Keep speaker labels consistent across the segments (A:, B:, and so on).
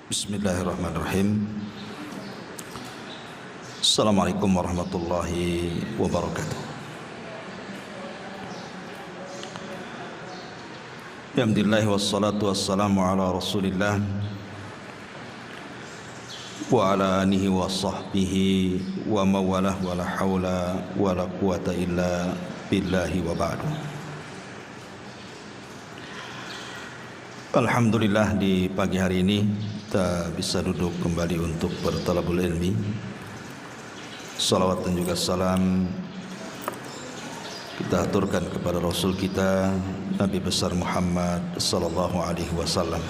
A: Bismillahirrahmanirrahim. Assalamualaikum warahmatullahi wabarakatuh. Alhamdulillah wassalatu wassalamu ala Rasulillah wa ala alihi wa sahbihi wa mawalah wa la hawla wa la quwata illa billahi wa ba'du. Alhamdulillah, di pagi hari ini kita bisa duduk kembali untuk bertalabul ilmi. Salawat dan juga salam kita aturkan kepada Rasul kita Nabi besar Muhammad sallallahu alaihi wasallam.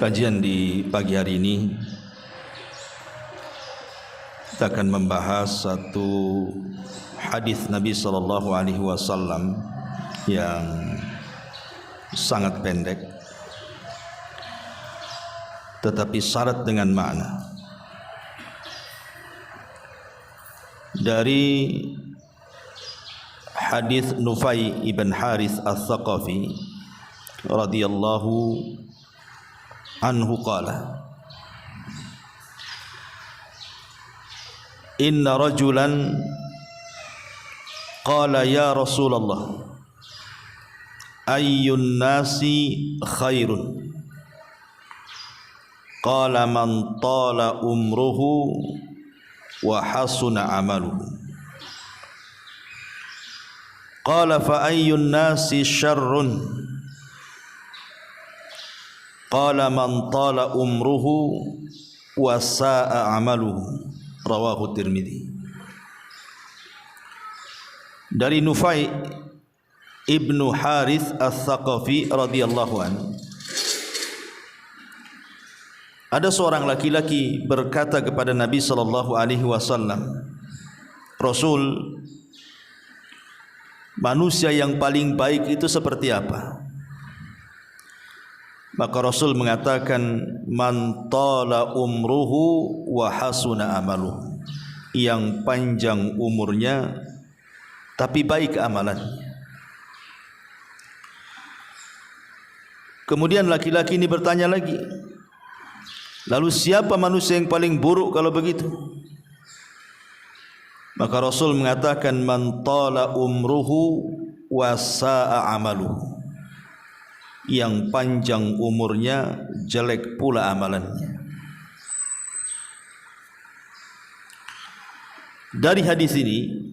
A: Kajian di pagi hari ini kita akan membahas satu hadis Nabi sallallahu alaihi wasallam yang sangat pendek tetapi syarat dengan makna. Dari hadis Nufai ibn Harith al-Thaqafi radhiyallahu anhu qala, inna rajulan qala ya Rasulullah ayyun nasi khairun, qala man tala umruhu wa hasuna amaluhu, qala fa ayyun nasi syarrun, qala man tala umruhu wa sa'a amaluhu, rawahu Tirmidzi. Dari Nufai ibnu Harith al-Thaqafi radhiyallahu anhu, ada seorang laki-laki berkata kepada Nabi sallallahu alaihi wasallam, Rasul, manusia yang paling baik itu seperti apa? Maka Rasul mengatakan, man tala umruhu wa hasuna amaluhu, yang panjang umurnya tapi baik amalannya. Kemudian laki-laki ini bertanya lagi, lalu siapa manusia yang paling buruk kalau begitu? Maka Rasul mengatakan, man tala umruhu wa sa'a amaluhu, yang panjang umurnya jelek pula amalannya. Dari hadis ini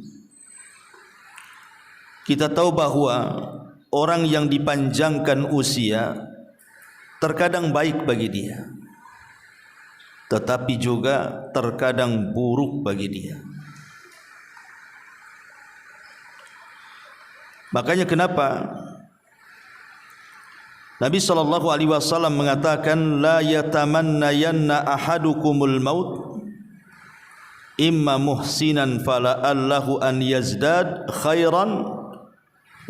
A: kita tahu bahwa orang yang dipanjangkan usia terkadang baik bagi dia, tetapi juga terkadang buruk bagi dia. Makanya kenapa Nabi sallallahu alaihi wasallam mengatakan, la yatamannayanna ahadukumul maut imma muhsinan fala'allahu an yazdad khairan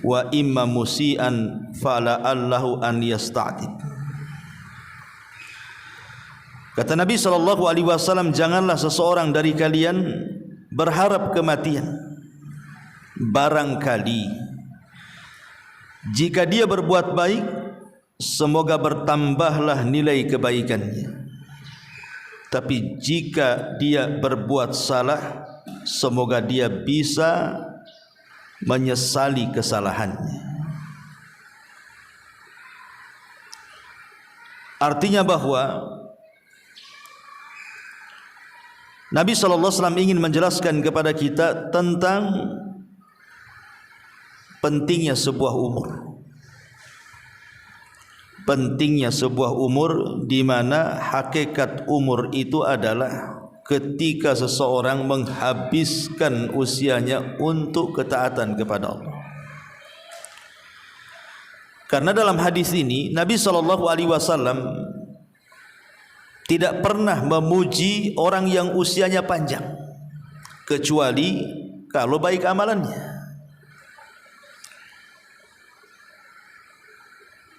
A: wa imma musian fala'allahu an yasta'tib. Kata Nabi sallallahu alaihi wasallam, janganlah seseorang dari kalian berharap kematian, barangkali jika dia berbuat baik, semoga bertambahlah nilai kebaikannya, tapi jika dia berbuat salah, semoga dia bisa menyesali kesalahannya. Artinya bahwa Nabi SAW ingin menjelaskan kepada kita tentang pentingnya sebuah umur. Pentingnya sebuah umur, di mana hakikat umur itu adalah ketika seseorang menghabiskan usianya untuk ketaatan kepada Allah. Karena dalam hadis ini Nabi SAW tidak pernah memuji orang yang usianya panjang, kecuali kalau baik amalannya.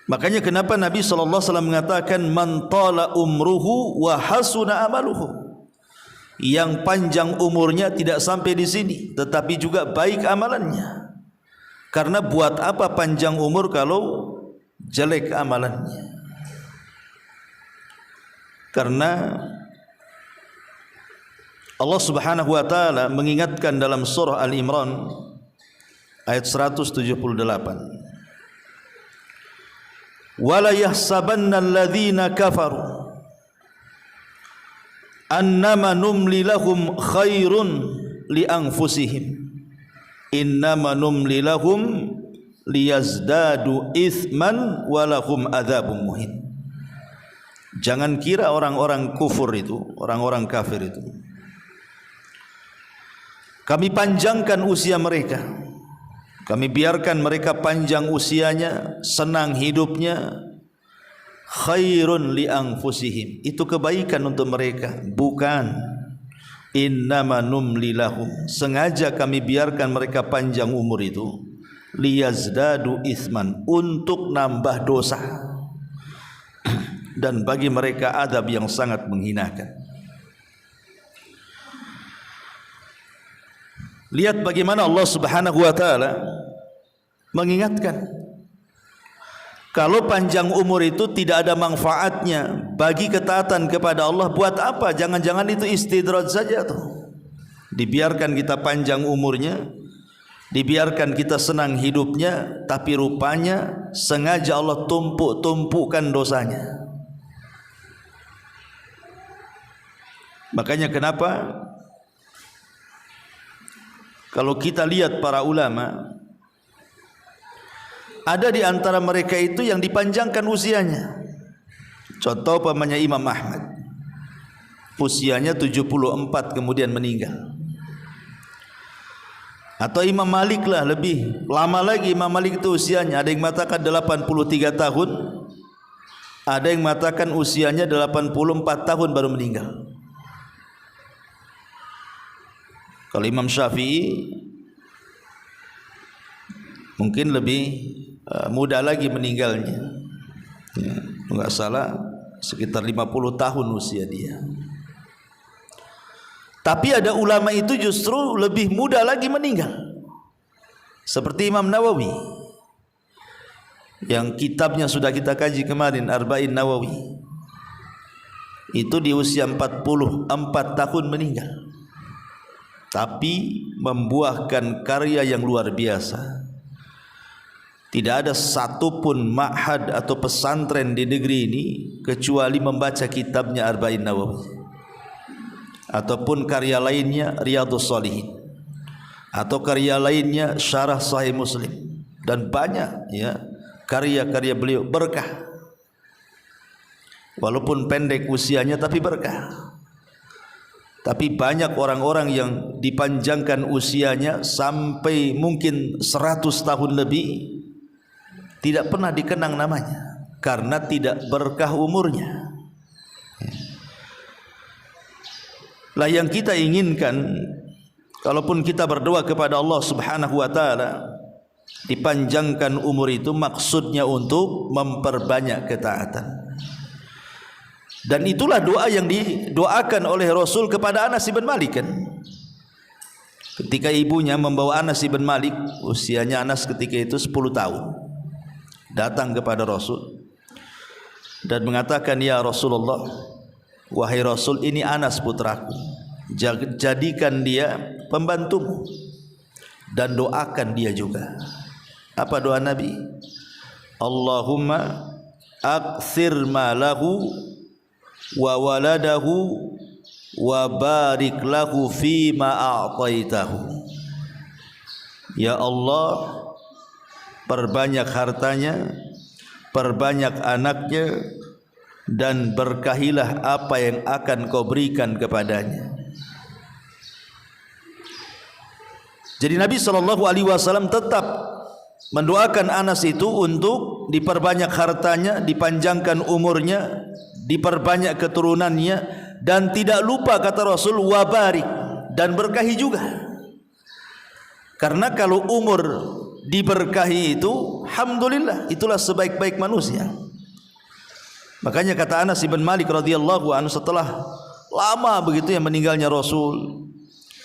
A: Makanya kenapa Nabi SAW mengatakan, man tala umruhu wa hasuna amaluhu, yang panjang umurnya tidak sampai di sini, tetapi juga baik amalannya. Karena buat apa panjang umur kalau jelek amalannya. Karena Allah Subhanahu wa taala mengingatkan dalam surah Al-Imran ayat 178, wala yahsabanna alladhina kafaru annama numli lahum khairun li anfusihim innama numli lahum liyazdadu ithman walahum adzabun muhin. Jangan kira orang-orang kufur itu, orang-orang kafir itu, kami panjangkan usia mereka, kami biarkan mereka panjang usianya, senang hidupnya, khairun li anfusihim, itu kebaikan untuk mereka. Bukan, innama numli lahum, sengaja kami biarkan mereka panjang umur itu, liyazdadu ithman, untuk nambah dosa, dan bagi mereka adab yang sangat menghinakan. Lihat bagaimana Allah Subhanahu wa taala mengingatkan, kalau panjang umur itu tidak ada manfaatnya bagi ketaatan kepada Allah, buat apa? Jangan-jangan itu istidraj saja tuh. Dibiarkan kita panjang umurnya, dibiarkan kita senang hidupnya, tapi rupanya sengaja Allah tumpuk-tumpukkan dosanya. Makanya kenapa kalau kita lihat para ulama, ada di antara mereka itu yang dipanjangkan usianya. Contoh pamannya Imam Ahmad, usianya 74 kemudian meninggal. Atau Imam Malik lah, lebih lama lagi Imam Malik itu usianya, ada yang mengatakan 83 tahun, ada yang mengatakan usianya 84 tahun baru meninggal. Kalau Imam Syafi'i mungkin lebih muda lagi meninggalnya, ya, enggak salah sekitar 50 tahun usia dia. Tapi ada ulama itu justru lebih muda lagi meninggal, seperti Imam Nawawi yang kitabnya sudah kita kaji kemarin, Arba'in Nawawi, itu di usia 44 tahun meninggal, tapi membuahkan karya yang luar biasa. Tidak ada satupun ma'had atau pesantren di negeri ini kecuali membaca kitabnya Arba'in Nawawi, ataupun karya lainnya Riyadhus Shalihin, atau karya lainnya Syarah Sahih Muslim, dan banyak ya karya-karya beliau berkah. Walaupun pendek usianya tapi berkah. Tapi banyak orang-orang yang dipanjangkan usianya sampai mungkin 100 tahun lebih, tidak pernah dikenang namanya karena tidak berkah umurnya. Lah yang kita inginkan, kalaupun kita berdoa kepada Allah Subhanahu wa taala dipanjangkan umur itu, maksudnya untuk memperbanyak ketaatan. Dan itulah doa yang didoakan oleh Rasul kepada Anas bin Malik kan. Ketika ibunya membawa Anas bin Malik, usianya Anas ketika itu 10 tahun, datang kepada Rasul dan mengatakan, ya Rasulullah, wahai Rasul, ini Anas putraku, jadikan dia pembantumu dan doakan dia juga. Apa doa Nabi? Allahumma aktsir malahu wa waladahu wa barik lahu fima a'taitahu. Ya Allah, perbanyak hartanya, perbanyak anaknya, dan berkahilah apa yang akan kau berikan kepadanya. Jadi Nabi SAW tetap mendoakan Anas itu untuk diperbanyak hartanya, dipanjangkan umurnya, diperbanyak keturunannya, dan tidak lupa kata Rasul wabarik, dan berkahi juga. Karena kalau umur diberkahi itu, alhamdulillah, itulah sebaik-baik manusia. Makanya kata Anas bin Malik radhiyallahu anhu setelah lama begitu yang meninggalnya Rasul,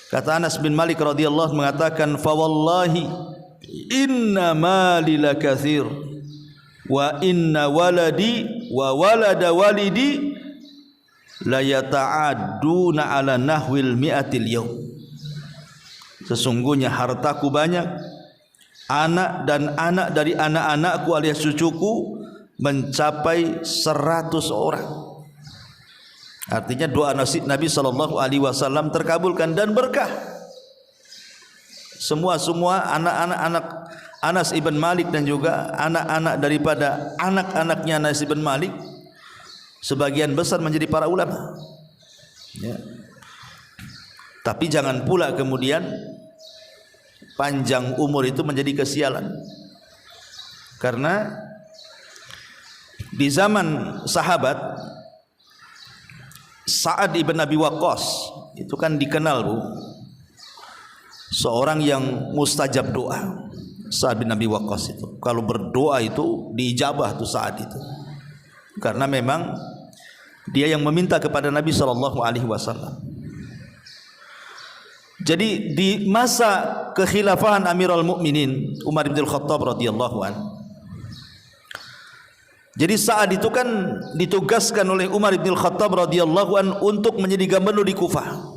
A: kata Anas bin Malik radhiyallahu mengatakan, fa wallahi inna mali lakatsir wa inna waladi wa walada walidi la yata'adduna ala nahwil mi'atil yawm. Sesungguhnya hartaku banyak, anak dan anak dari anak-anakku alias cucuku mencapai 100 orang. Artinya doa Nabi SAW terkabulkan dan berkah. Semua anak-anak Anas ibn Malik dan juga anak-anak daripada anak-anaknya Anas ibn Malik sebagian besar menjadi para ulama. Ya. Tapi jangan pula kemudian panjang umur itu menjadi kesialan. Karena di zaman sahabat Sa'ad ibn Abi Waqqas itu kan dikenal, Bu, seorang yang mustajab doa. Sa'ad bin Abi Waqqas itu kalau berdoa itu diijabah tuh Sa'ad itu, karena memang dia yang meminta kepada Nabi SAW. Jadi di masa kekhilafahan Amirul Mukminin Umar bin Khattab radhiyallahu anhu, jadi Sa'ad itu kan ditugaskan oleh Umar bin Khattab radhiyallahu anhu untuk menjadi gubernur di Kufah.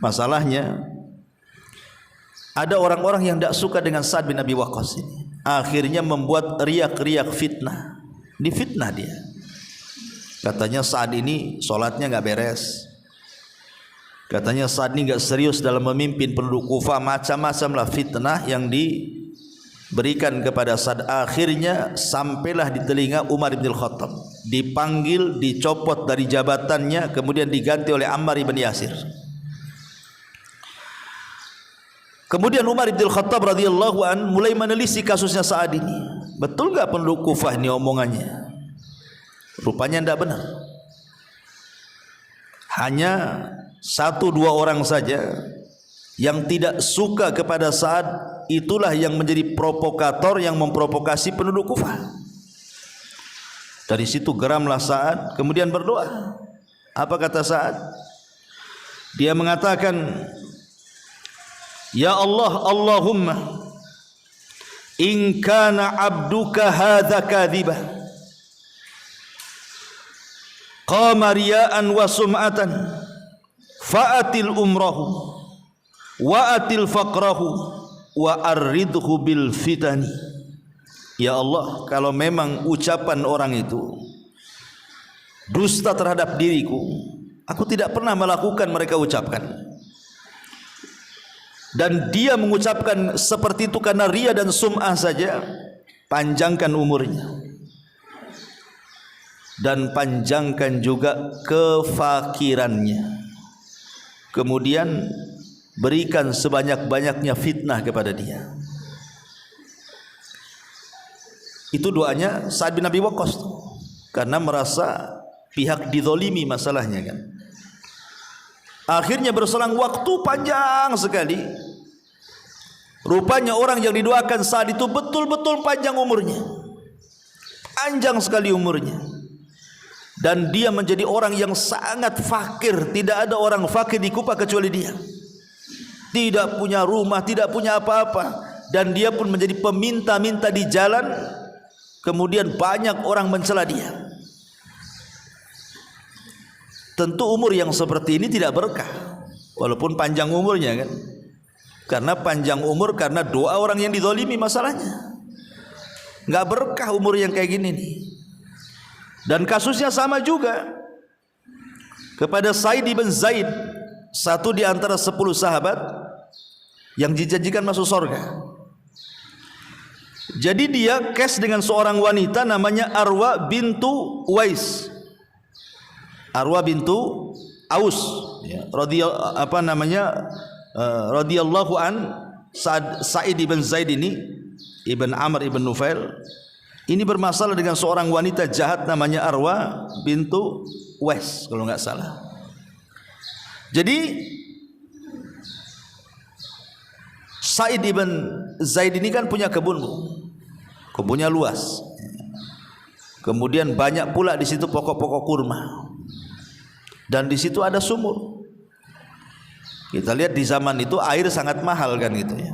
A: Masalahnya ada orang-orang yang tidak suka dengan Sa'ad bin Abi Waqqas ini. Akhirnya membuat riak-riak fitnah. Difitnah dia. Katanya Sa'ad ini solatnya nggak beres. Katanya Sa'ad ini nggak serius dalam memimpin penduduk Kufah. Macam-macam lah fitnah yang diberikan kepada Sa'ad. Akhirnya sampailah di telinga Umar bin Khattab. Dipanggil, dicopot dari jabatannya, kemudian diganti oleh Ammar bin Yasir. Kemudian Umar bin Khattab radhiyallahu an mulai menelisik kasusnya Sa'ad ini. Betul enggak penduduk Kufah ini omongannya? Rupanya tidak benar. Hanya 1-2 orang saja yang tidak suka kepada Sa'ad, itulah yang menjadi provokator yang memprovokasi penduduk Kufah. Dari situ geramlah Sa'ad, kemudian berdoa. Apa kata Sa'ad? Dia mengatakan, ya Allah, Allahumma in kana abduka hadza kadhiba qama riya'an wa sum'atan fa'atil umrahu wa atil faqrahu wa arridhu bil fitani. Ya Allah, kalau memang ucapan orang itu dusta terhadap diriku, aku tidak pernah melakukan mereka ucapkan, dan dia mengucapkan seperti itu karena ria dan sum'ah saja, panjangkan umurnya dan panjangkan juga kefakirannya, kemudian berikan sebanyak-banyaknya fitnah kepada dia. Itu doanya Sa'ad bin Abi Waqqas karena merasa pihak dizolimi masalahnya kan. Akhirnya berselang waktu panjang sekali. Rupanya orang yang didoakan Sa'ad itu betul-betul panjang umurnya. Panjang sekali umurnya. Dan dia menjadi orang yang sangat fakir. Tidak ada orang fakir di Kufah kecuali dia. Tidak punya rumah, tidak punya apa-apa. Dan dia pun menjadi peminta-minta di jalan. Kemudian banyak orang mencela dia. Tentu umur yang seperti ini tidak berkah, walaupun panjang umurnya kan. Karena panjang umur karena doa orang yang dizalimi masalahnya. Nggak berkah umur yang kayak gini nih. Dan kasusnya sama juga kepada Sa'id ibn Zaid, satu di antara 10 sahabat yang dijanjikan masuk surga. Jadi dia kes dengan seorang wanita namanya Arwa bintu Uwais. Arwa bintu Aus, ya, radhiyallahu an. Sa'id ibn Zaid ini ibn Amr ibn Nufail ini bermasalah dengan seorang wanita jahat namanya Arwa bintu Uwais kalau nggak salah. Jadi Sa'id ibn Zaid ini kan punya kebun, kebunnya luas. Kemudian banyak pula di situ pokok-pokok kurma. Dan di situ ada sumur. Kita lihat di zaman itu air sangat mahal kan gitu ya.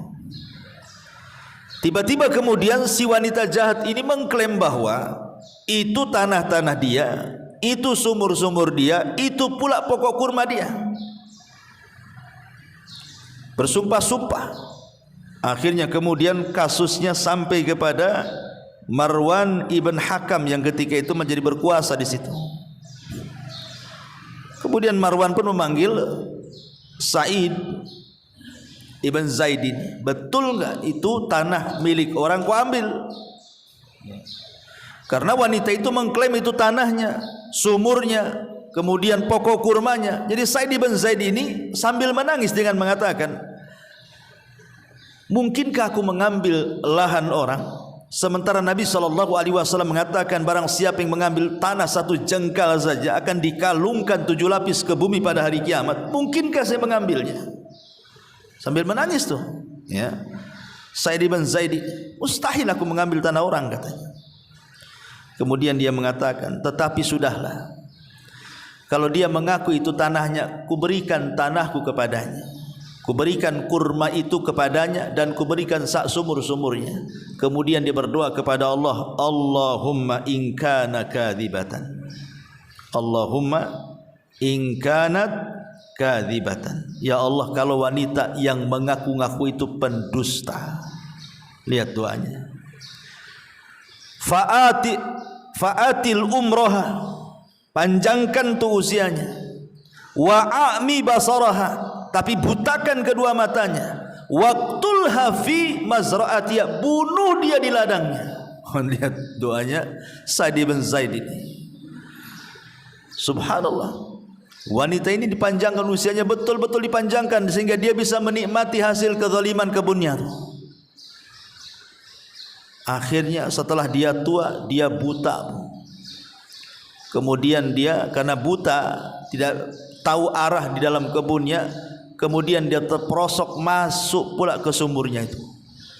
A: Tiba-tiba kemudian si wanita jahat ini mengklaim bahwa itu tanah-tanah dia, itu sumur-sumur dia, itu pula pokok kurma dia. Bersumpah-sumpah. Akhirnya kemudian kasusnya sampai kepada Marwan ibn Hakam yang ketika itu menjadi berkuasa di situ. Kemudian Marwan pun memanggil Sa'id ibn Zaidin, betul enggak itu tanah milik orang kau ambil? Karena wanita itu mengklaim itu tanahnya, sumurnya, kemudian pokok kurmanya. Jadi Sa'id ibn Zaid ini sambil menangis dengan mengatakan, mungkinkah aku mengambil lahan orang? Sementara Nabi SAW mengatakan barang siapa yang mengambil tanah satu jengkal saja akan dikalungkan 7 lapis ke bumi pada hari kiamat. Mungkinkah saya mengambilnya? Sambil menangis tuh, ya. Sa'id ibn Zaid, mustahil aku mengambil tanah orang, katanya. Kemudian dia mengatakan, tetapi sudahlah. Kalau dia mengaku itu tanahnya, kuberikan tanahku kepadanya. Kuberikan kurma itu kepadanya dan kuberikan sak sumur-sumurnya. Kemudian dia berdoa kepada Allah, Allahumma in kana kadzibatan. Allahumma in kanat kadzibatan. Ya Allah, kalau wanita yang mengaku-ngaku itu pendusta. Lihat doanya. Fa'atil umroha, panjangkan tu usianya. Wa'ami basaraha, tapi butakan kedua matanya. Waqtulha fi mazra'atiha, bunuh dia di ladangnya. Lihat doanya Sa'id bin Zaid ini. Subhanallah. Wanita ini dipanjangkan usianya, betul-betul dipanjangkan sehingga dia bisa menikmati hasil kezaliman kebunnya. Akhirnya setelah dia tua, dia buta. Kemudian dia karena buta, tidak tahu arah di dalam kebunnya, kemudian dia terperosok masuk pula ke sumurnya itu.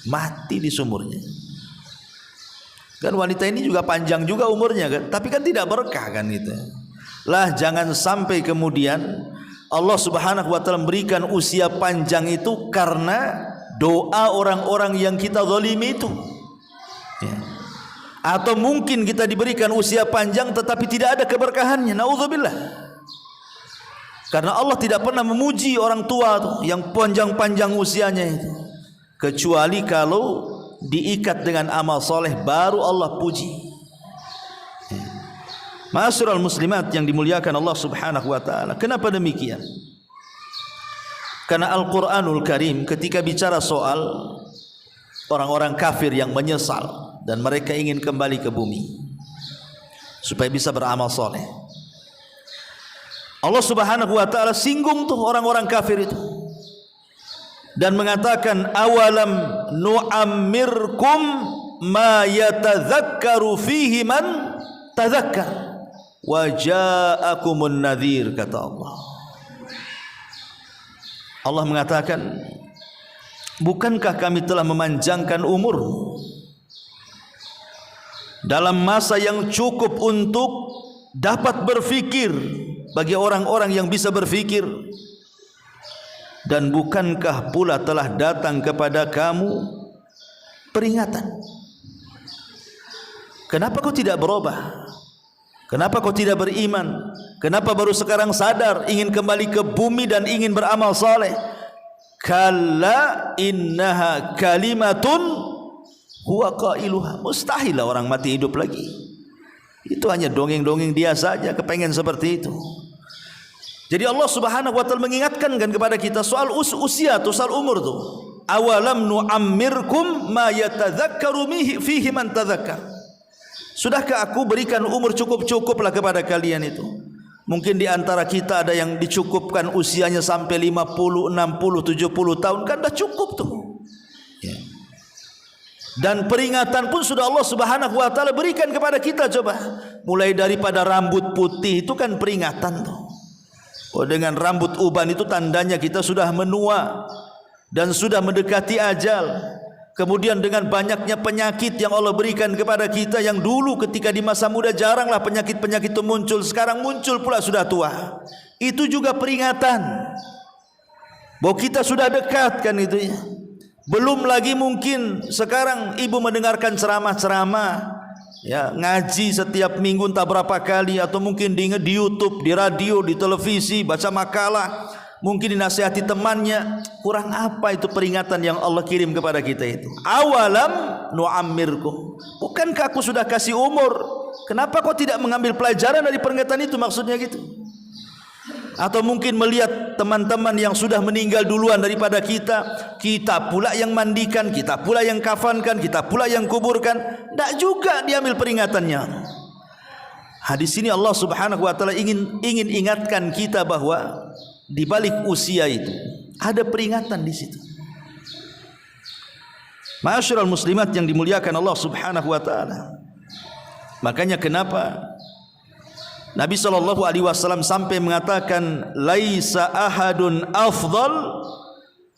A: Mati di sumurnya. Kan wanita ini juga panjang juga umurnya kan, tapi kan tidak berkah kan gitu. Lah jangan sampai kemudian Allah Subhanahu wa taala memberikan usia panjang itu karena doa orang-orang yang kita zalimi itu. Ya. Atau mungkin kita diberikan usia panjang tetapi tidak ada keberkahannya. Nauzubillah. Karena Allah tidak pernah memuji orang tua tuh, yang panjang-panjang usianya itu, kecuali kalau diikat dengan amal soleh baru Allah puji. Ma'asyiral muslimat yang dimuliakan Allah Subhanahu wa taala. Kenapa demikian? Karena Al-Qur'anul Karim ketika bicara soal orang-orang kafir yang menyesal dan mereka ingin kembali ke bumi supaya bisa beramal soleh, Allah Subhanahu wa taala singgung tuh orang-orang kafir itu dan mengatakan, awalam nu'ammirkum ma yatadzakkaru fihi man tadzakkar wa ja'akumun nadhir, kata Allah. Allah mengatakan, bukankah kami telah memanjangkan umur dalam masa yang cukup untuk dapat berfikir bagi orang-orang yang bisa berfikir, dan bukankah pula telah datang kepada kamu peringatan? Kenapa kau tidak berubah? Kenapa kau tidak beriman? Kenapa baru sekarang sadar ingin kembali ke bumi dan ingin beramal saleh? Kalla innaha kalimatun huwa qailuha. Mustahil orang mati hidup lagi. Itu hanya dongeng-dongeng dia saja kepengen seperti itu. Jadi Allah Subhanahu wa taala mengingatkan kan kepada kita soal usia tu, soal umur tu. Awalam nu'ammirkum ma yatadzakkaru fihi man tadzakkar. Sudahkah aku berikan umur cukup-cukuplah kepada kalian itu? Mungkin di antara kita ada yang dicukupkan usianya sampai 50, 60, 70 tahun, kan dah cukup tuh. Ya. Dan peringatan pun sudah Allah Subhanahu wa taala berikan kepada kita, coba. Mulai daripada rambut putih itu kan peringatan tuh. Oh, dengan rambut uban itu tandanya kita sudah menua dan sudah mendekati ajal. Kemudian dengan banyaknya penyakit yang Allah berikan kepada kita, yang dulu ketika di masa muda jaranglah penyakit-penyakit itu muncul, sekarang muncul pula sudah tua. Itu juga peringatan bahwa kita sudah dekat kan itu ya. Belum lagi mungkin sekarang ibu mendengarkan ceramah-ceramah, ya, ngaji setiap minggu entah berapa kali, atau mungkin di YouTube, di radio, di televisi, baca makalah, mungkin dinasihati temannya. Kurang apa itu peringatan yang Allah kirim kepada kita itu? Awalam nu'ammirkum, bukankah aku sudah kasih umur? Kenapa kau tidak mengambil pelajaran dari peringatan itu? Maksudnya gitu. Atau mungkin melihat teman-teman yang sudah meninggal duluan daripada kita, kita pula yang mandikan, kita pula yang kafankan, kita pula yang kuburkan, tidak juga diambil peringatannya. Hadis ini Allah Subhanahu wa taala ingin ingatkan kita bahwa di balik usia itu ada peringatan di situ. Ma'asyiral muslimat yang dimuliakan Allah Subhanahu wa taala. Makanya kenapa Nabi SAW sampai mengatakan, laisa ahadun afdal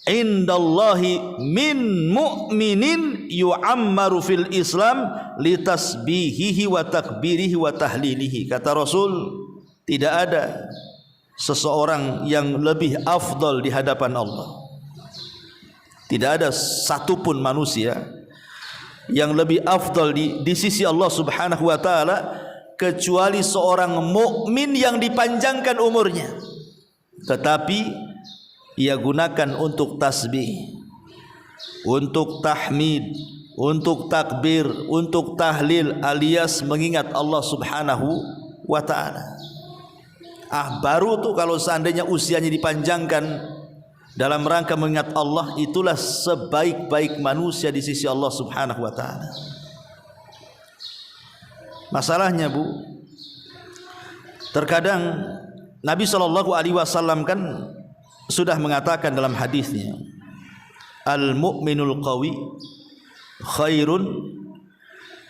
A: indallahi min mu'minin yu'ammaru fil Islam litasbihihi wa takbirihi wa tahlilihi. Kata Rasul, tidak ada seseorang yang lebih afdal di hadapan Allah. Tidak ada satupun manusia yang lebih afdal di sisi Allah Subhanahu wa taala kecuali seorang mukmin yang dipanjangkan umurnya, tetapi ia gunakan untuk tasbih, untuk tahmid, untuk takbir, untuk tahlil, alias mengingat Allah Subhanahu wa taala. Baru tuh kalau seandainya usianya dipanjangkan dalam rangka mengingat Allah, itulah sebaik-baik manusia di sisi Allah Subhanahu wa taala. Masalahnya, Bu, terkadang Nabi SAW kan sudah mengatakan dalam hadisnya, al-mu'minul qawi khairun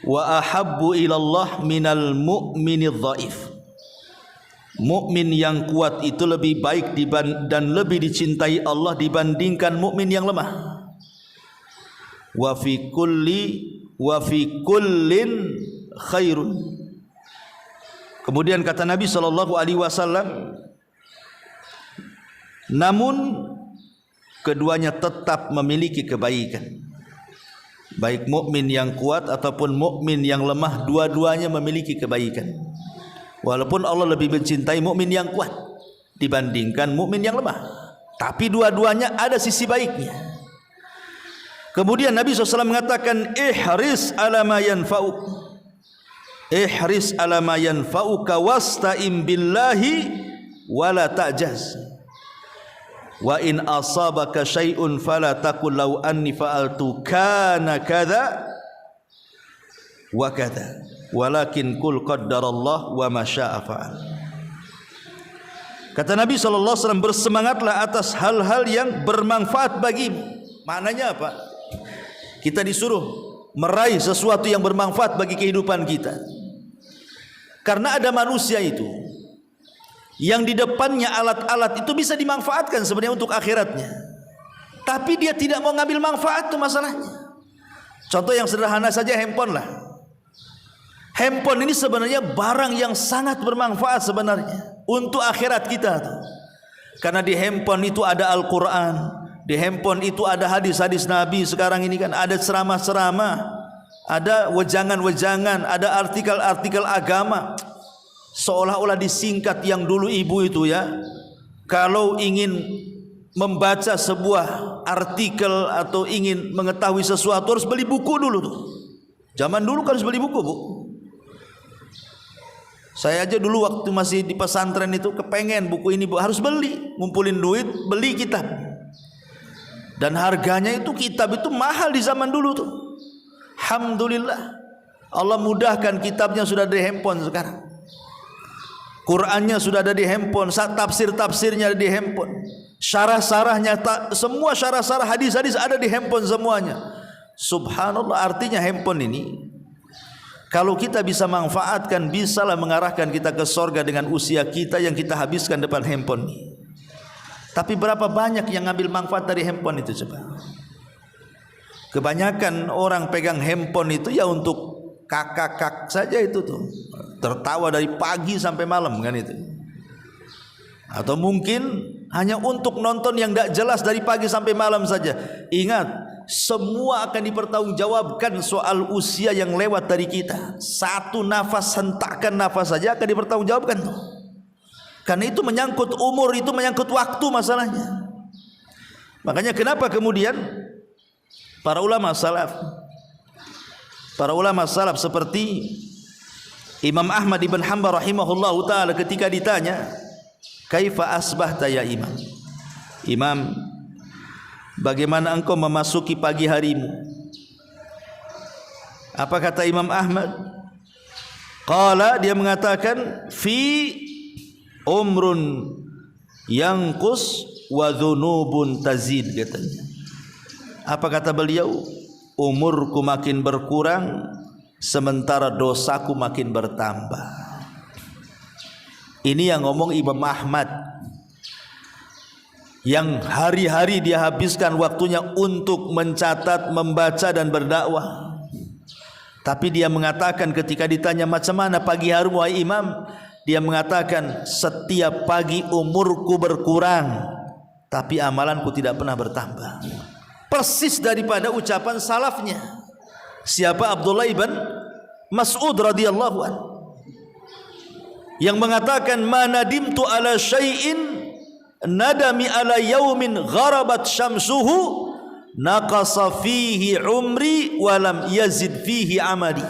A: wa ahabbu ilallah minal mu'minidh dhaif. Mukmin yang kuat itu lebih baik dan lebih dicintai Allah dibandingkan mukmin yang lemah. Wa fi kullin khairun. Kemudian kata Nabi SAW, namun keduanya tetap memiliki kebaikan. Baik mukmin yang kuat ataupun mukmin yang lemah, dua-duanya memiliki kebaikan. Walaupun Allah lebih mencintai mukmin yang kuat dibandingkan mukmin yang lemah, tapi dua-duanya ada sisi baiknya. Kemudian Nabi SAW mengatakan, ihris ala ma yanfa'uk, ihris ala ma yanfa'uka wasta'im billahi wala ta'jaz, wa in asabaka syai'un fala taqul law anni fa'altu kana kadza wa kadza walakin qul qaddarallah wa ma syaa fa'al. Kata Nabi SAW, bersemangatlah atas hal-hal yang bermanfaat bagimu. Maknanya apa? Kita disuruh meraih sesuatu yang bermanfaat bagi kehidupan kita. Karena ada manusia itu yang di depannya alat-alat itu bisa dimanfaatkan sebenarnya untuk akhiratnya, tapi dia tidak mau ngambil manfaat, itu masalahnya. Contoh yang sederhana saja, handphone lah. Handphone ini sebenarnya barang yang sangat bermanfaat sebenarnya untuk akhirat kita tuh. Karena di handphone itu ada Al-Quran, di handphone itu ada hadis-hadis Nabi. Sekarang ini kan ada ceramah-ceramah, ada wejangan-wejangan, ada artikel-artikel agama. Seolah-olah disingkat yang dulu ibu itu, ya, kalau ingin membaca sebuah artikel atau ingin mengetahui sesuatu harus beli buku dulu tuh. Zaman dulu kan harus beli buku, Bu. Saya aja dulu waktu masih di pesantren itu kepengen buku ini, Bu, harus beli, ngumpulin duit, beli kitab. Dan harganya itu, kitab itu mahal di zaman dulu tuh. Alhamdulillah, Allah mudahkan, kitabnya sudah di handphone sekarang. Qurannya sudah ada di handphone, tafsir-tafsirnya ada di handphone, syarah-syarahnya, semua syarah-syarah hadis-hadis ada di handphone semuanya. Subhanallah, artinya handphone ini kalau kita bisa manfaatkan, bisalah mengarahkan kita ke sorga dengan usia kita yang kita habiskan depan handphone ini. Tapi berapa banyak yang ngambil manfaat dari handphone itu, coba? Kebanyakan orang pegang handphone itu ya untuk kakak saja itu tuh, tertawa dari pagi sampai malam kan itu. Atau mungkin hanya untuk nonton yang tidak jelas dari pagi sampai malam saja. Ingat, semua akan dipertanggungjawabkan soal usia yang lewat dari kita. Satu nafas, hentakan nafas saja akan dipertanggungjawabkan. Karena itu menyangkut umur, itu menyangkut waktu masalahnya. Makanya kenapa kemudian para ulama salaf seperti Imam Ahmad ibn Hanbal rahimahullahu ta'ala ketika ditanya, kaifa asbahta ya imam? Imam, bagaimana engkau memasuki pagi harimu? Apa kata Imam Ahmad? Qala, dia mengatakan, fi umrun yanqus wa dhunubun tazid, katanya. Apa kata beliau? Umurku makin berkurang sementara dosaku makin bertambah. Ini yang ngomong Imam Ahmad, yang hari-hari dia habiskan waktunya untuk mencatat, membaca dan berdakwah. Tapi dia mengatakan ketika ditanya macam mana pagi hari wahai imam, dia mengatakan setiap pagi umurku berkurang tapi amalanku tidak pernah bertambah. Persis daripada ucapan salafnya. Siapa? Abdullah ibn Mas'ud radhiyallahu anhu, yang mengatakan manadimtu ala syai'in nadami ala yaumin gharabat syamsuhu naqasa fihi umri walam yazid fihi amali.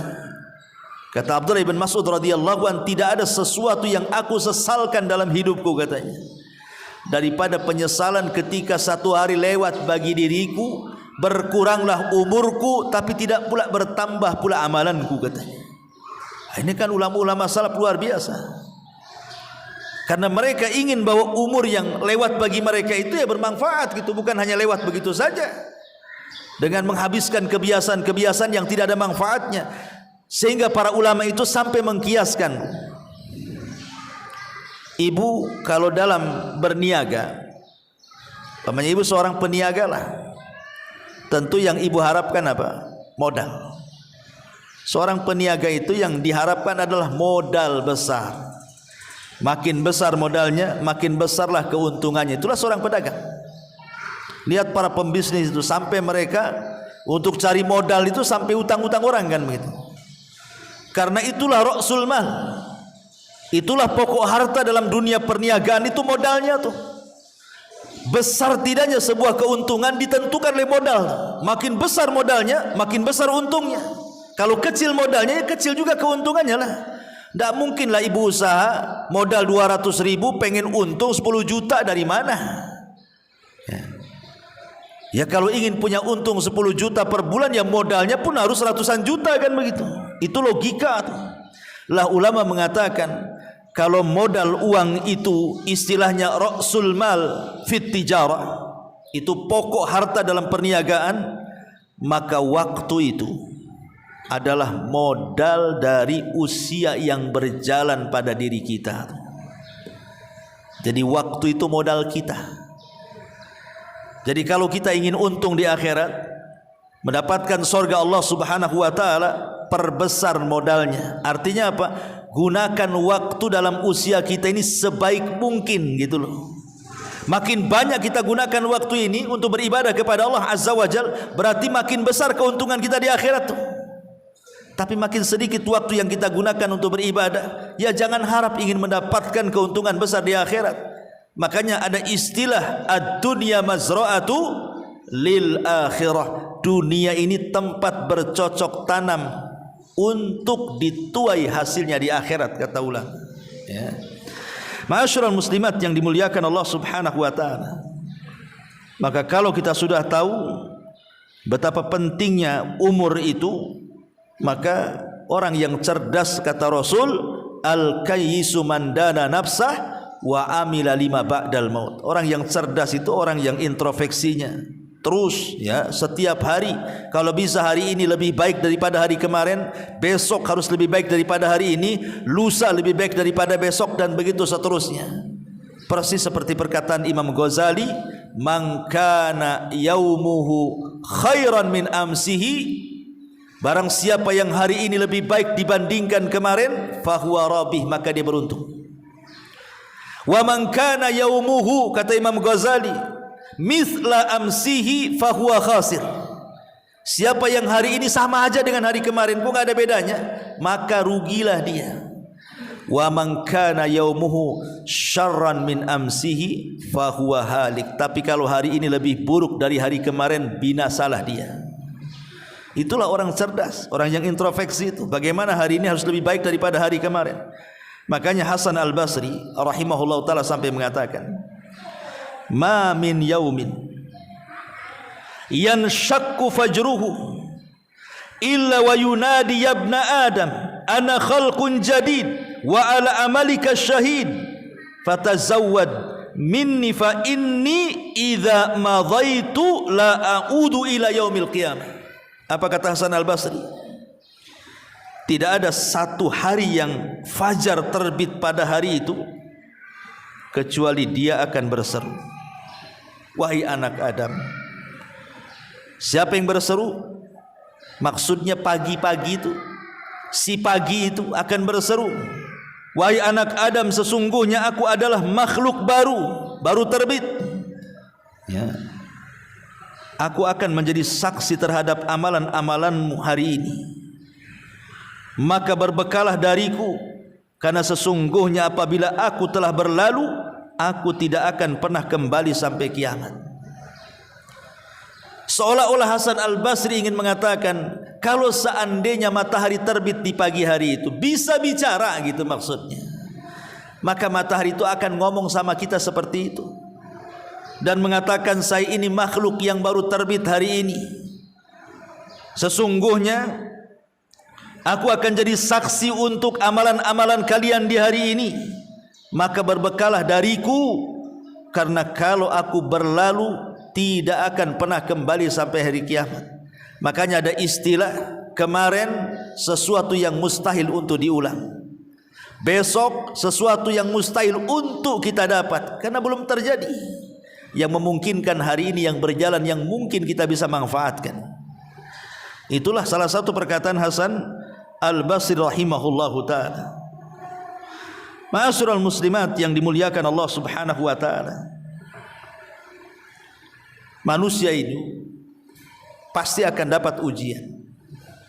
A: Kata Abdullah ibn Mas'ud radhiyallahu anhu, tidak ada sesuatu yang aku sesalkan dalam hidupku, katanya, daripada penyesalan ketika satu hari lewat bagi diriku, berkuranglah umurku tapi tidak pula bertambah pula amalanku, katanya. Ini kan ulama-ulama salaf luar biasa. Karena mereka ingin bahwa umur yang lewat bagi mereka itu ya bermanfaat gitu, bukan hanya lewat begitu saja dengan menghabiskan kebiasaan-kebiasaan yang tidak ada manfaatnya. Sehingga para ulama itu sampai mengkiaskan, ibu kalau dalam berniaga, namanya ibu seorang peniaga lah, tentu yang ibu harapkan apa? Modal. Seorang peniaga itu yang diharapkan adalah modal besar. Makin besar modalnya, makin besarlah keuntungannya. Itulah seorang pedagang. Lihat para pembisnis itu, sampai mereka untuk cari modal itu sampai utang-utang orang, kan begitu. Karena itulah ra'sul mal, itulah pokok harta dalam dunia perniagaan, itu modalnya tuh. Besar tidaknya sebuah keuntungan ditentukan oleh modal. Makin besar modalnya, makin besar untungnya. Kalau kecil modalnya, ya kecil juga keuntungannya lah. Tidak mungkinlah ibu usaha modal 200.000 pengen untung 10 juta, dari mana? Ya kalau ingin punya untung 10 juta per bulan, ya modalnya pun harus ratusan juta, kan begitu. Itu logika tuh. Lah ulama mengatakan kalau modal uang itu istilahnya ra'sul mal fit tijarah, itu pokok harta dalam perniagaan, maka waktu itu adalah modal dari usia yang berjalan pada diri kita. Jadi waktu itu modal kita. Jadi kalau kita ingin untung di akhirat, mendapatkan surga Allah Subhanahu wa taala, perbesar modalnya. Artinya apa? Gunakan waktu dalam usia kita ini sebaik mungkin, gitu loh. Makin banyak kita gunakan waktu ini untuk beribadah kepada Allah Azza wa Jal, berarti makin besar keuntungan kita di akhirat tuh. Tapi makin sedikit waktu yang kita gunakan untuk beribadah, ya jangan harap ingin mendapatkan keuntungan besar di akhirat. Makanya ada istilah ad-dunya mazra'atu lil akhirah. Dunia ini tempat bercocok tanam untuk dituai hasilnya di akhirat, kata ulama. Ya. Ma'asyiral muslimat yang dimuliakan Allah Subhanahu wa taala. Maka kalau kita sudah tahu betapa pentingnya umur itu, maka orang yang cerdas, kata Rasul, al-kayyisu man dana nafsah wa amila lima ba'dal maut. Orang yang cerdas itu orang yang introspeksinya terus, ya, setiap hari. Kalau bisa hari ini lebih baik daripada hari kemarin, besok harus lebih baik daripada hari ini, lusa lebih baik daripada besok, dan begitu seterusnya. Persis seperti perkataan Imam Ghazali, man kana yaumuhu khairan min amsihi, barang siapa yang hari ini lebih baik dibandingkan kemarin, fahuwa rabih, maka dia beruntung. Wa man kana yaumuhu, kata Imam Ghazali, mithla amsihi fahuwa khasir, Siapa yang hari ini sama aja dengan hari kemarin, kok nggak ada bedanya, maka rugilah dia. Wa man kana yaumuhu syarran min amsihi fahuwa halik. Tapi kalau hari ini lebih buruk dari hari kemarin, binasalah dia. Itulah orang cerdas, orang yang introspeksi itu. Bagaimana hari ini harus lebih baik daripada hari kemarin. Makanya Hasan Al-Basri rahimahullah ta'ala sampai mengatakan, ma min yaumin yanshakku fajruhu illa wa yunadi yabna adam ana khalqun jadid wa ala amalika syahid fatazawwad minni fa inni idza madaitu la a'udu ila yaumil qiyamah. Apa kata Hasan Al-Basri? Tidak ada satu hari yang fajar terbit pada hari itu kecuali dia akan berseru, wahai anak Adam. Siapa yang berseru? Maksudnya pagi-pagi itu, si pagi itu akan berseru, wahai anak Adam, sesungguhnya aku adalah makhluk baru terbit, ya. Aku akan menjadi saksi terhadap amalan-amalanmu hari ini. Maka berbekalah dariku, karena sesungguhnya apabila aku telah berlalu, aku tidak akan pernah kembali sampai kiamat. Seolah-olah Hasan Al-Basri ingin mengatakan, kalau seandainya matahari terbit di pagi hari itu bisa bicara gitu maksudnya, maka matahari itu akan ngomong sama kita seperti itu dan mengatakan, saya ini makhluk yang baru terbit hari ini, sesungguhnya aku akan jadi saksi untuk amalan-amalan kalian di hari ini. Maka berbekalah dariku, karena kalau aku berlalu tidak akan pernah kembali sampai hari kiamat. Makanya ada istilah, kemarin sesuatu yang mustahil untuk diulang, besok sesuatu yang mustahil untuk kita dapat karena belum terjadi. Yang memungkinkan hari ini yang berjalan, yang mungkin kita bisa manfaatkan. Itulah salah satu perkataan Hasan Al-Basri rahimahullahu ta'ala. Ma'asyiral muslimat yang dimuliakan Allah subhanahu wa ta'ala, manusia ini pasti akan dapat ujian.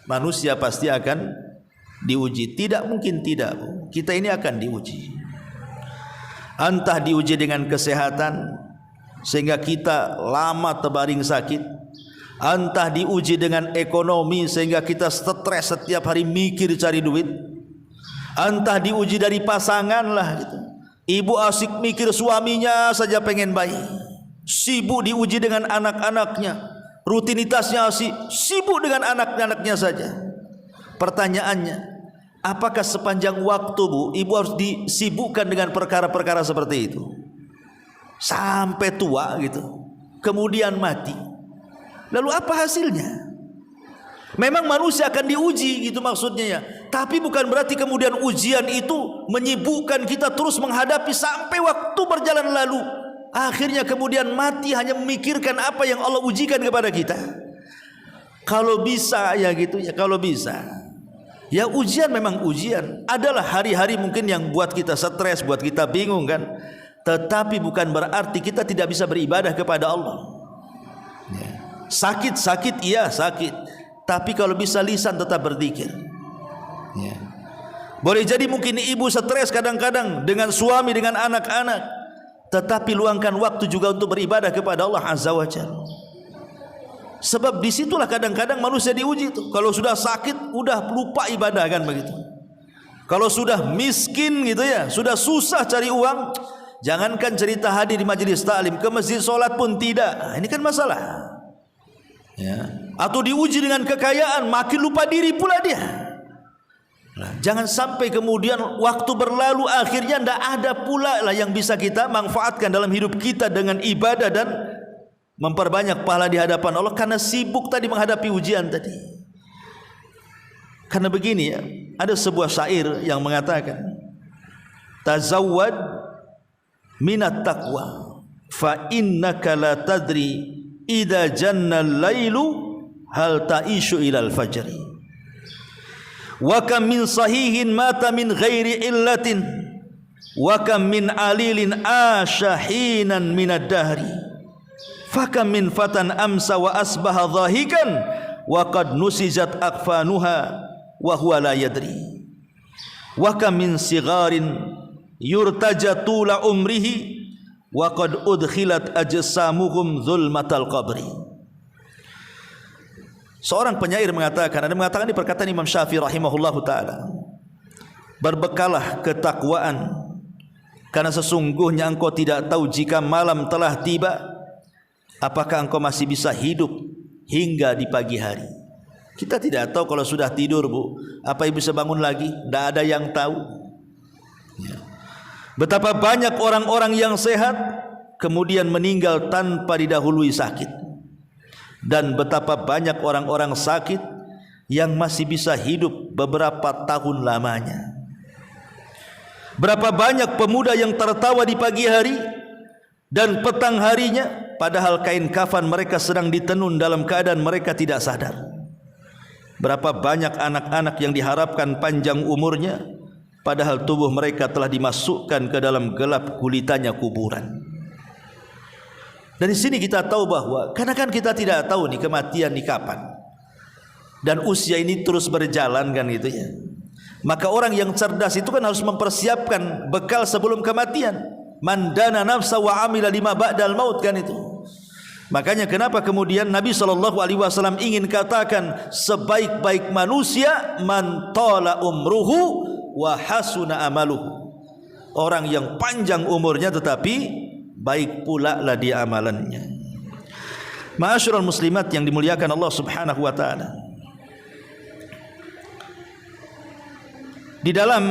A: Manusia pasti akan diuji. Tidak mungkin tidak. Kita ini akan diuji. Entah diuji dengan kesehatan sehingga kita lama terbaring sakit, entah diuji dengan ekonomi sehingga kita stres setiap hari mikir cari duit, entah diuji dari pasangan lah gitu. Ibu asik mikir suaminya saja pengen bayi, sibuk diuji dengan anak-anaknya, rutinitasnya sibuk dengan anak-anaknya saja. Pertanyaannya, apakah sepanjang waktu ibu harus disibukkan dengan perkara-perkara seperti itu sampai tua gitu, kemudian mati? Lalu apa hasilnya? Memang manusia akan diuji gitu maksudnya ya, tapi bukan berarti kemudian ujian itu menyibukkan kita terus menghadapi sampai waktu berjalan lalu, akhirnya kemudian mati hanya memikirkan apa yang Allah ujikan kepada kita. Kalau bisa ya gitu ya, kalau bisa ya, ujian memang ujian. Adalah hari-hari mungkin yang buat kita stres, buat kita bingung kan, tetapi bukan berarti kita tidak bisa beribadah kepada Allah. Sakit-sakit iya sakit, tapi kalau bisa lisan tetap berzikir. Boleh jadi mungkin ibu stres kadang-kadang dengan suami, dengan anak-anak, tetapi luangkan waktu juga untuk beribadah kepada Allah Azza wa Jalla. Sebab disitulah kadang-kadang manusia diuji itu. Kalau sudah sakit udah lupa ibadah kan begitu. Kalau sudah miskin gitu ya, sudah susah cari uang, jangankan cerita hadir di majelis taklim, ke masjid sholat pun tidak. Nah, ini kan masalah ya. Atau diuji dengan kekayaan, makin lupa diri pula dia. Nah, jangan sampai kemudian waktu berlalu akhirnya tidak ada pula lah yang bisa kita manfaatkan dalam hidup kita dengan ibadah dan memperbanyak pahala di hadapan Allah karena sibuk tadi menghadapi ujian tadi. Karena begini ya, ada sebuah syair yang mengatakan, tazawwad minat taqwa fa innaka la tadri idza janna al-lailu hal ta'ishu ilal fajri wa kam min sahihin mata min ghairi illatin wa kam min alilin ashahinan minad dahri fa kam min fatan amsa wa asbaha dhahikan wa qad nusijat akfanuha wa huwa la yadri wa kam min sigharin yurtaja tula umrihi wa qad udkhilat ajsamuhum zulmatal qabri. Seorang penyair mengatakan, ada mengatakan di perkataan Imam Syafi'i rahimahullahu taala, berbekalah ketakwaan, karena sesungguhnya engkau tidak tahu jika malam telah tiba, apakah engkau masih bisa hidup hingga di pagi hari. Kita tidak tahu kalau sudah tidur, Bu, apa yang bisa bangun lagi? Tidak ada yang tahu. Betapa banyak orang-orang yang sehat kemudian meninggal tanpa didahului sakit, dan betapa banyak orang-orang sakit yang masih bisa hidup beberapa tahun lamanya. Berapa banyak pemuda yang tertawa di pagi hari dan petang harinya, padahal kain kafan mereka sedang ditenun dalam keadaan mereka tidak sadar. Berapa banyak anak-anak yang diharapkan panjang umurnya, padahal tubuh mereka telah dimasukkan ke dalam gelap gulitannya kuburan. Dari sini kita tahu bahwa, karena kan kita tidak tahu nih kematian di kapan, dan usia ini terus berjalan kan gitu ya. Maka orang yang cerdas itu kan harus mempersiapkan bekal sebelum kematian. Man dana nafsa wa amila lima ba'dal maut, kan itu. Makanya kenapa kemudian Nabi SAW ingin katakan sebaik-baik manusia man tala umruhu wa hasuna amaluhu. Orang yang panjang umurnya tetapi baik pula lah dia amalannya. Ma'asyiral muslimat yang dimuliakan Allah Subhanahu wa taala. Di dalam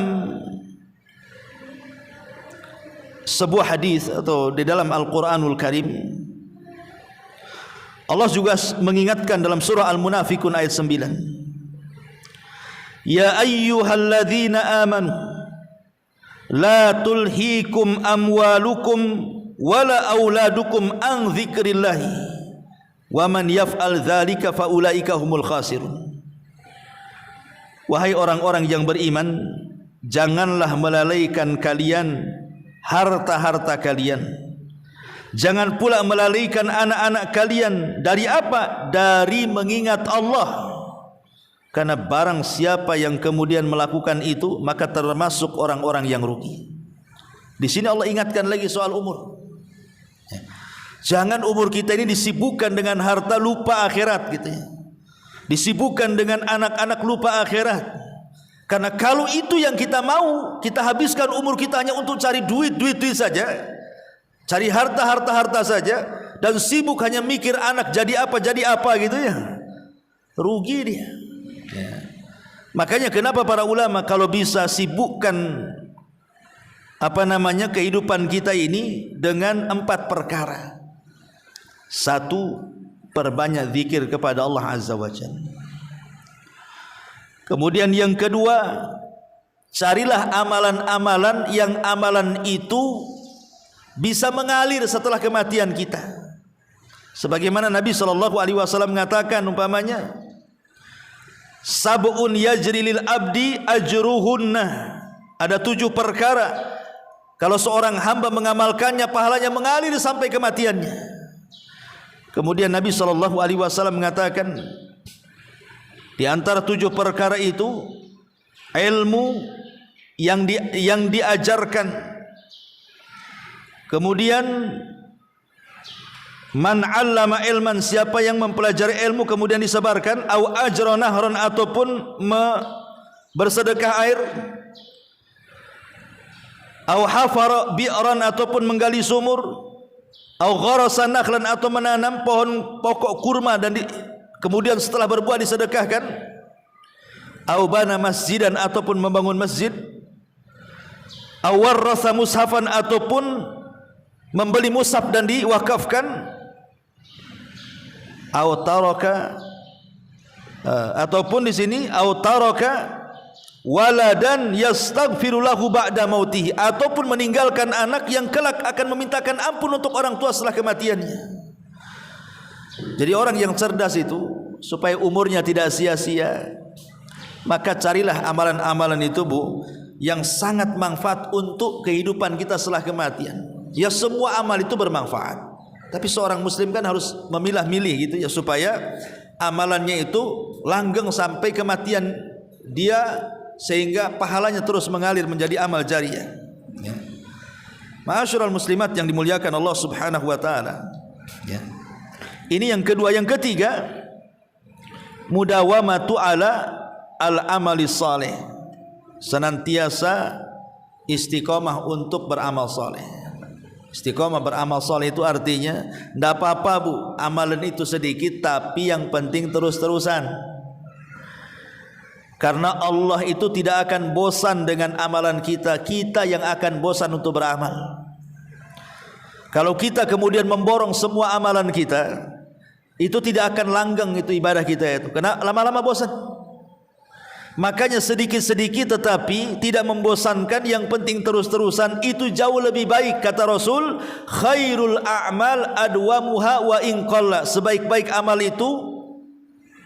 A: sebuah hadis atau di dalam Al-Qur'anul Karim, Allah juga mengingatkan dalam surah Al-Munafiqun ayat 9. Ya ayyuhalladzina amanu la tulhikum amwalukum wala auladukum an dzikrillahi wa man yaf'al dzalika faulaika humul khasirun. Wahai orang-orang yang beriman, janganlah melalaikan kalian harta-harta kalian, jangan pula melalaikan anak-anak kalian dari apa? Dari mengingat Allah. Karena barang siapa yang kemudian melakukan itu, maka termasuk orang-orang yang rugi. Di sini Allah ingatkan lagi soal umur. Jangan umur kita ini disibukkan dengan harta, lupa akhirat gitu ya. Disibukkan dengan anak-anak, lupa akhirat. Karena kalau itu yang kita mau, kita habiskan umur kita hanya untuk cari duit saja, cari harta saja, dan sibuk hanya mikir anak jadi apa gitu ya, rugi dia ya. Makanya kenapa para ulama kalau bisa sibukkan kehidupan kita ini dengan 4 perkara. 1, perbanyak zikir kepada Allah Azza wa Jalla. Kemudian yang kedua, carilah amalan-amalan yang amalan itu bisa mengalir setelah kematian kita. Sebagaimana Nabi SAW mengatakan umpamanya, sab'un yajri lil abdi ajruhunna. Ada 7 perkara kalau seorang hamba mengamalkannya, pahalanya mengalir sampai kematiannya. Kemudian Nabi SAW mengatakan, di antara 7 perkara itu ilmu yang diajarkan. Kemudian man 'allama ilman, siapa yang mempelajari ilmu kemudian disebarkan, au ajra nahran, ataupun bersedekah air, au hafara bi'ran, ataupun menggali sumur, au gharasa nakhlan, atau menanam pohon pokok kurma dan kemudian setelah berbuah disedekahkan, au bana masjidan, ataupun membangun masjid, au warrasa mushafan, ataupun membeli mushaf dan diwakafkan, au taraka, ataupun di sini au taraka waladan yastaghfiru lahu ba'da mautihi, ataupun meninggalkan anak yang kelak akan memintakan ampun untuk orang tua setelah kematiannya. Jadi orang yang cerdas itu supaya umurnya tidak sia-sia, maka carilah amalan-amalan itu, Bu, yang sangat manfaat untuk kehidupan kita setelah kematian. Ya, semua amal itu bermanfaat, tapi seorang muslim kan harus memilah-milih gitu ya, supaya amalannya itu langgeng sampai kematian dia, sehingga pahalanya terus mengalir menjadi amal jariyah. Ya. Ma'asyiral muslimat yang dimuliakan Allah Subhanahu wa taala. Ya. Ini yang kedua. Yang ketiga, mudawamatu ala al-amali saleh. Senantiasa istiqomah untuk beramal saleh. Istiqomah beramal saleh itu artinya tidak apa-apa bu, amalan itu sedikit, tapi yang penting terus-terusan. Karena Allah itu tidak akan bosan dengan amalan kita, kita yang akan bosan untuk beramal. Kalau kita kemudian memborong semua amalan kita, itu tidak akan langgeng itu ibadah kita itu, karena lama-lama bosan. Makanya sedikit-sedikit tetapi tidak membosankan, yang penting terus-terusan, itu jauh lebih baik. Kata Rasul, khairul a'mal adwamuha wa in qalla. Sebaik-baik amal itu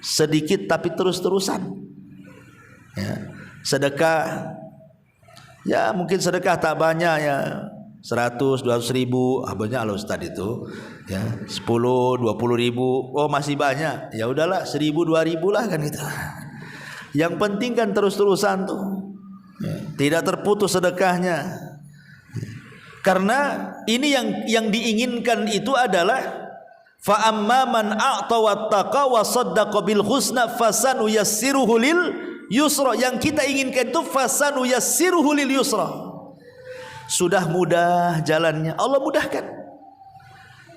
A: sedikit tapi terus-terusan. Ya. Sedekah, ya mungkin sedekah tak banyak ya, 100, 200 ribu, banyak lah Ustaz itu ya, 10, 20 ribu, oh masih banyak, ya udahlah 1000, 2000 lah kan gitu. Yang penting kan terus-terusan tuh ya, tidak terputus sedekahnya. Karena ini yang diinginkan itu adalah fa amma man a'ta wattaqa wa saddaqa bil husna fasanuyassiruhu lil yusra. Yang kita inginkan itu fasanuyassiruhu lil yusra. Sudah mudah jalannya, Allah mudahkan.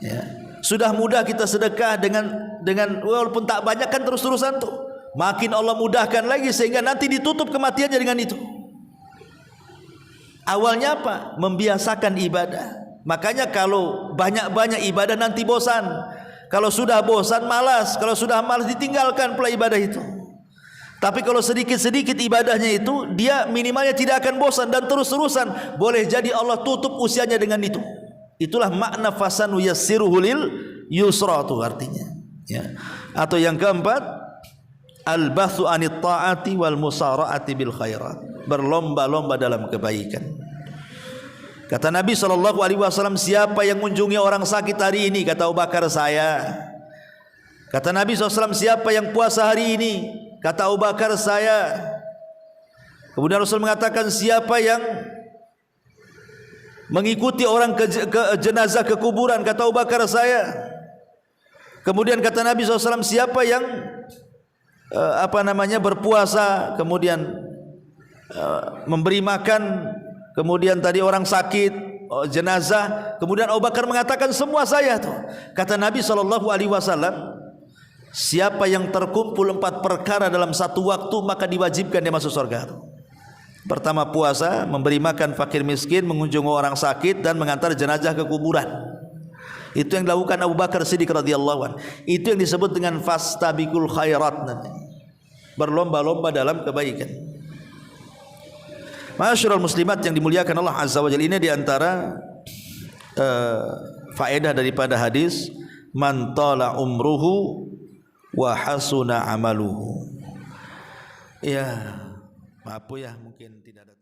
A: Ya. Sudah mudah kita sedekah dengan walaupun tak banyak kan terus-terusan tuh. Makin Allah mudahkan lagi sehingga nanti ditutup kematiannya dengan itu. Awalnya apa? Membiasakan ibadah. Makanya kalau banyak-banyak ibadah nanti bosan. Kalau sudah bosan malas, kalau sudah malas ditinggalkan pula ibadah itu. Tapi kalau sedikit-sedikit ibadahnya itu, dia minimalnya tidak akan bosan dan terus-terusan. Boleh jadi Allah tutup usianya dengan itu. Itulah makna fasanu yassiruhu lil yusra itu artinya. Ya. Atau yang keempat, al-bathu anit ta'ati wal musara'ati bil khairat. Berlomba-lomba dalam kebaikan. Kata Nabi SAW, siapa yang mengunjungi orang sakit hari ini? Kata Abu Bakar, saya. Kata Nabi SAW, siapa yang puasa hari ini? Kata Abu Bakar, saya. Kemudian Rasul mengatakan, siapa yang mengikuti orang ke jenazah ke kuburan? Kata Abu Bakar, saya. Kemudian kata Nabi SAW, siapa yang berpuasa, kemudian memberi makan, kemudian tadi orang sakit, jenazah. Kemudian Abu Bakar mengatakan, semua saya tuh. Kata Nabi SAW, siapa yang terkumpul 4 perkara dalam satu waktu, maka diwajibkan dia masuk surga. Pertama puasa, memberi makan fakir miskin, mengunjungi orang sakit, dan mengantar jenazah ke kuburan. Itu yang dilakukan Abu Bakar Siddiq radhiyallahu anhu. Itu yang disebut dengan fastabiqul khairat, berlomba-lomba dalam kebaikan. Ma'asyiral muslimat yang dimuliakan Allah Azza wa Jalla, ini diantara faedah daripada hadis man tala umruhu wa hasuna amaluhu. Ya, maaf ya, mungkin tidak ada